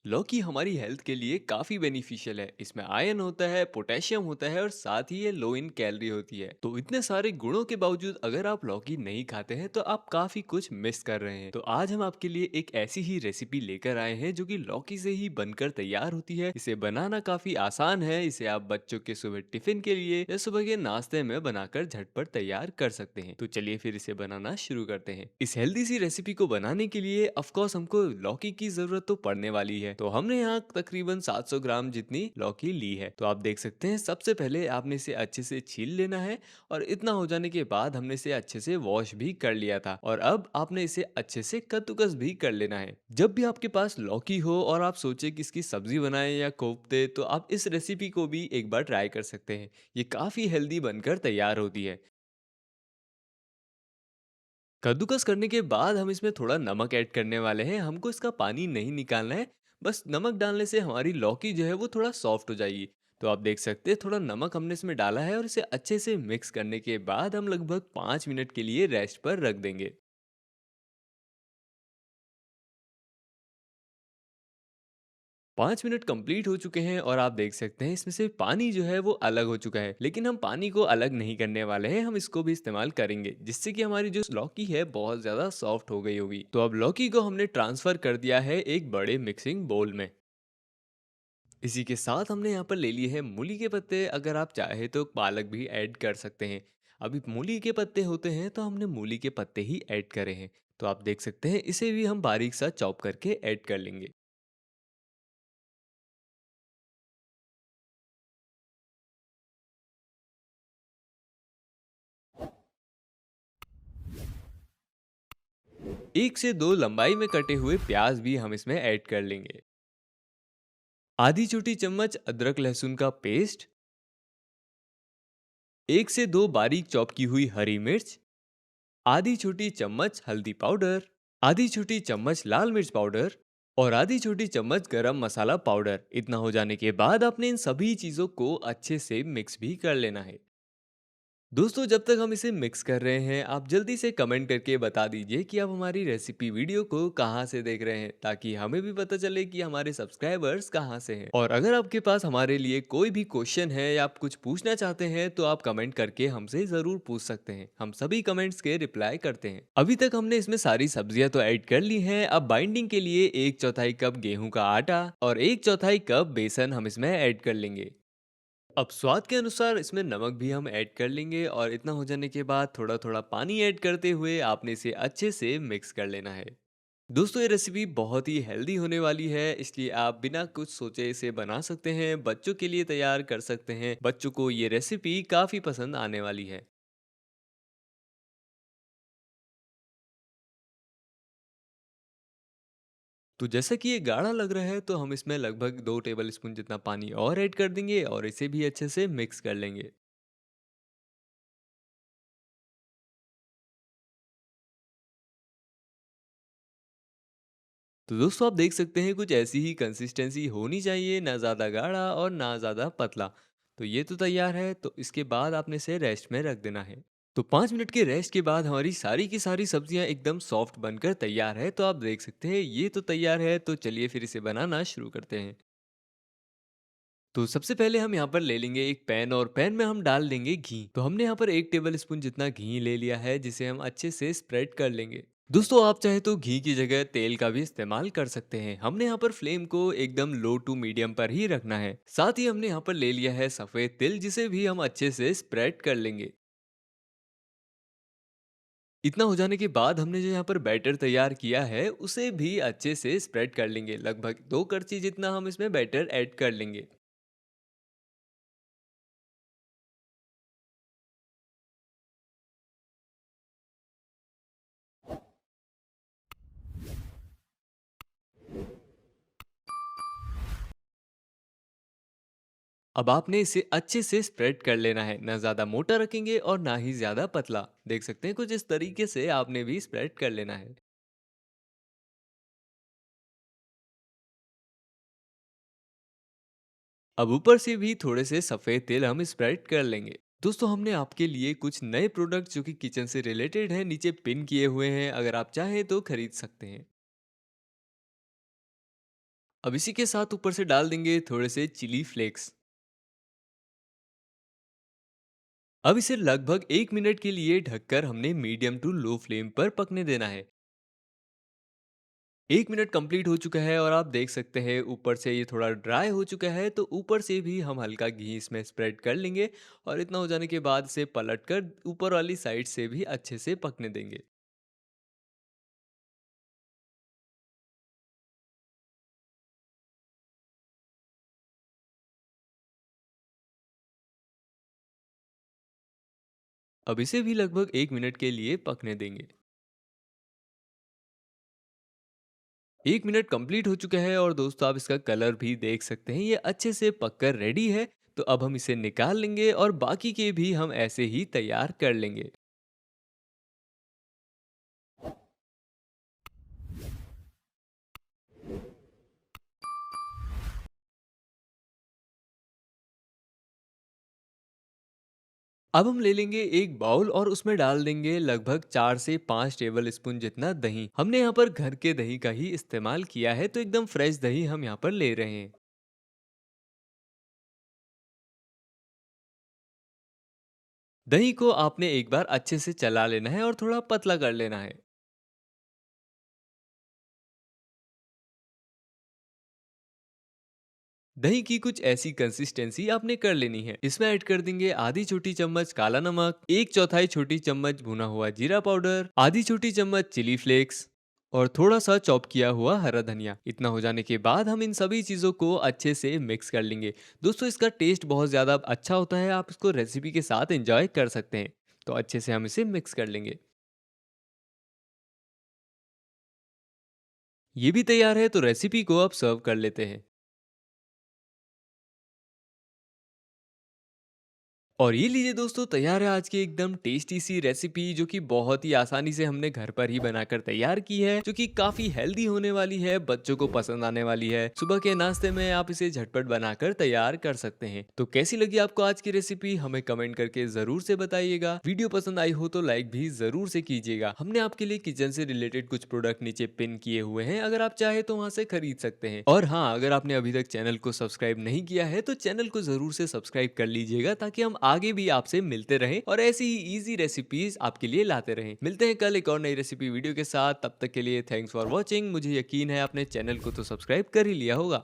लौकी हमारी हेल्थ के लिए काफी बेनिफिशियल है। इसमें आयरन होता है, पोटेशियम होता है और साथ ही ये लो इन कैलोरी होती है। तो इतने सारे गुणों के बावजूद अगर आप लौकी नहीं खाते हैं तो आप काफी कुछ मिस कर रहे हैं। तो आज हम आपके लिए एक ऐसी ही रेसिपी लेकर आए हैं जो कि लौकी से ही बनकर तैयार होती है। इसे बनाना काफी आसान है। इसे आप बच्चों के सुबह टिफिन के लिए या सुबह के नाश्ते में बनाकर झटपट तैयार कर सकते हैं। तो चलिए फिर इसे बनाना शुरू करते हैं। इस हेल्दी सी रेसिपी को बनाने के लिए ऑफ कोर्स हमको लौकी की जरूरत तो पड़ने वाली है। तो हमने यहाँ तकरीबन 700 ग्राम जितनी लौकी ली है। तो आप देख सकते हैं सबसे पहले आपने इसे अच्छे से छील लेना है और इतना हो जाने के बाद हमने इसे अच्छे से वॉश भी कर लिया था और अब आपने इसे अच्छे से कद्दूकस भी कर लेना है। जब भी आपके पास लौकी हो और आप सोचे कि इसकी सब्जी बनाएं या कोफ्ते, तो आप इस रेसिपी को भी एक बार ट्राई कर सकते हैं। ये काफी हेल्दी बनकर तैयार होती है। कद्दूकस करने के बाद हम इसमें थोड़ा नमक ऐड करने वाले हैं। हमको इसका पानी नहीं निकालना है। बस नमक डालने से हमारी लौकी जो है वो थोड़ा सॉफ्ट हो जाएगी। तो आप देख सकते हैं थोड़ा नमक हमने इसमें डाला है और इसे अच्छे से मिक्स करने के बाद हम लगभग 5 मिनट के लिए रेस्ट पर रख देंगे। 5 मिनट कंप्लीट हो चुके हैं और आप देख सकते हैं इसमें से पानी जो है वो अलग हो चुका है। लेकिन हम पानी को अलग नहीं करने वाले हैं, हम इसको भी इस्तेमाल करेंगे जिससे कि हमारी जो लौकी है बहुत ज्यादा सॉफ्ट हो गई होगी। तो अब लौकी को हमने ट्रांसफर कर दिया है एक बड़े मिक्सिंग बोल में। इसी के साथ हमने यहाँ पर ले लिए हैं मूली के पत्ते। अगर आप चाहे तो पालक भी ऐड कर सकते हैं। अभी मूली के पत्ते होते हैं तो हमने मूली के पत्ते ही ऐड करे हैं। तो आप देख सकते हैं इसे भी हम बारीक सा चॉप करके ऐड कर लेंगे। एक से दो लंबाई में कटे हुए प्याज भी हम इसमें ऐड कर लेंगे। आधी छोटी चम्मच अदरक लहसुन का पेस्ट, एक से दो बारीक चॉप की हुई हरी मिर्च, आधी छोटी चम्मच हल्दी पाउडर, आधी छोटी चम्मच लाल मिर्च पाउडर और आधी छोटी चम्मच गरम मसाला पाउडर। इतना हो जाने के बाद आपने इन सभी चीजों को अच्छे से मिक्स भी कर लेना है। दोस्तों, जब तक हम इसे मिक्स कर रहे हैं आप जल्दी से कमेंट करके बता दीजिए कि आप हमारी रेसिपी वीडियो को कहाँ से देख रहे हैं, ताकि हमें भी पता चले कि हमारे सब्सक्राइबर्स कहाँ से हैं। और अगर आपके पास हमारे लिए कोई भी क्वेश्चन है या आप कुछ पूछना चाहते हैं तो आप कमेंट करके हमसे जरूर पूछ सकते हैं। हम सभी कमेंट्स के रिप्लाई करते हैं। अभी तक हमने इसमें सारी सब्जियां तो ऐड कर ली हैं। अब बाइंडिंग के लिए 1/4 कप गेहूं का आटा और 1/4 कप बेसन हम इसमें ऐड कर लेंगे। अब स्वाद के अनुसार इसमें नमक भी हम ऐड कर लेंगे और इतना हो जाने के बाद थोड़ा थोड़ा पानी ऐड करते हुए आपने इसे अच्छे से मिक्स कर लेना है। दोस्तों, ये रेसिपी बहुत ही हेल्दी होने वाली है, इसलिए आप बिना कुछ सोचे इसे बना सकते हैं। बच्चों के लिए तैयार कर सकते हैं। बच्चों को ये रेसिपी काफ़ी पसंद आने वाली है। तो जैसा कि ये गाढ़ा लग रहा है तो हम इसमें लगभग 2 टेबल स्पून जितना पानी और ऐड कर देंगे और इसे भी अच्छे से मिक्स कर लेंगे। तो दोस्तों, आप देख सकते हैं कुछ ऐसी ही कंसिस्टेंसी होनी चाहिए, ना ज़्यादा गाढ़ा और ना ज़्यादा पतला। तो ये तो तैयार है। तो इसके बाद आपने इसे रेस्ट में रख देना है। तो 5 मिनट के रेस्ट के बाद हमारी सारी की सारी सब्जियां एकदम सॉफ्ट बनकर तैयार है। तो आप देख सकते हैं ये तो तैयार है। तो चलिए फिर इसे बनाना शुरू करते हैं। तो सबसे पहले हम यहाँ पर ले लेंगे एक पैन और पैन में हम डाल देंगे घी। तो हमने यहाँ पर 1 टेबल स्पून जितना घी ले लिया है जिसे हम अच्छे से स्प्रेड कर लेंगे। दोस्तों, आप चाहे तो घी की जगह तेल का भी इस्तेमाल कर सकते हैं। हमने यहाँ पर फ्लेम को एकदम लो टू मीडियम पर ही रखना है। साथ ही हमने यहाँ पर ले लिया है सफेद तिल जिसे भी हम अच्छे से स्प्रेड कर लेंगे। इतना हो जाने के बाद हमने जो यहाँ पर बैटर तैयार किया है उसे भी अच्छे से स्प्रेड कर लेंगे। लगभग 2 करछी जितना हम इसमें बैटर ऐड कर लेंगे। अब आपने इसे अच्छे से स्प्रेड कर लेना है। ना ज़्यादा मोटा रखेंगे और ना ही ज़्यादा पतला। देख सकते हैं कुछ इस तरीके से आपने भी स्प्रेड कर लेना है। अब ऊपर से भी थोड़े से सफ़ेद तेल हम स्प्रेड कर लेंगे। दोस्तों, हमने आपके लिए कुछ नए प्रोडक्ट जो कि किचन से रिलेटेड हैं नीचे पिन किए हुए हैं। अगर आप चाहें तो खरीद सकते हैं। अब इसी के साथ ऊपर से डाल देंगे थोड़े से चिली फ्लेक्स। अब इसे लगभग 1 मिनट के लिए ढककर हमने मीडियम टू लो फ्लेम पर पकने देना है। 1 मिनट कंप्लीट हो चुका है और आप देख सकते हैं ऊपर से ये थोड़ा ड्राई हो चुका है, तो ऊपर से भी हम हल्का घी इसमें स्प्रेड कर लेंगे और इतना हो जाने के बाद इसे पलट कर ऊपर वाली साइड से भी अच्छे से पकने देंगे। अब इसे भी लगभग 1 मिनट के लिए पकने देंगे। 1 मिनट कंप्लीट हो चुका है और दोस्तों आप इसका कलर भी देख सकते हैं, ये अच्छे से पककर रेडी है। तो अब हम इसे निकाल लेंगे और बाकी के भी हम ऐसे ही तैयार कर लेंगे। अब हम ले लेंगे एक बाउल और उसमें डाल देंगे लगभग 4 से 5 टेबल स्पून जितना दही। हमने यहाँ पर घर के दही का ही इस्तेमाल किया है, तो एकदम फ्रेश दही हम यहाँ पर ले रहे हैं। दही को आपने एक बार अच्छे से चला लेना है और थोड़ा पतला कर लेना है। दही की कुछ ऐसी कंसिस्टेंसी आपने कर लेनी है। इसमें ऐड कर देंगे आधी छोटी चम्मच काला नमक, 1/4 छोटी चम्मच भुना हुआ जीरा पाउडर, आधी छोटी चम्मच चिली फ्लेक्स और थोड़ा सा चॉप किया हुआ हरा धनिया। इतना हो जाने के बाद हम इन सभी चीज़ों को अच्छे से मिक्स कर लेंगे। दोस्तों इसका टेस्ट बहुत ज़्यादा अच्छा होता है, आप इसको रेसिपी के साथ एंजॉय कर सकते हैं। तो अच्छे से हम इसे मिक्स कर लेंगे। ये भी तैयार है, तो रेसिपी को अब सर्व कर लेते हैं। और ये लीजिए दोस्तों, तैयार है आज की एकदम टेस्टी सी रेसिपी, जो कि बहुत ही आसानी से हमने घर पर ही बनाकर तैयार की है, जो कि काफी हेल्दी होने वाली है, बच्चों को पसंद आने वाली है। सुबह के नाश्ते में आप इसे झटपट बनाकर तैयार कर सकते हैं। तो कैसी लगी आपको आज की रेसिपी, हमें कमेंट करके जरूर से बताइएगा। वीडियो पसंद आई हो तो लाइक भी जरूर से कीजिएगा। हमने आपके लिए किचन से रिलेटेड कुछ प्रोडक्ट नीचे पिन किए हुए हैं, अगर आप चाहे तो वहां से खरीद सकते हैं। और हाँ, अगर आपने अभी तक चैनल को सब्सक्राइब नहीं किया है तो चैनल को जरूर से सब्सक्राइब कर लीजिएगा, ताकि हम आगे भी आपसे मिलते रहें और ऐसी ही इजी रेसिपीज आपके लिए लाते रहें। मिलते हैं कल एक और नई रेसिपी वीडियो के साथ। तब तक के लिए थैंक्स फॉर वॉचिंग। मुझे यकीन है आपने चैनल को तो सब्सक्राइब कर ही लिया होगा।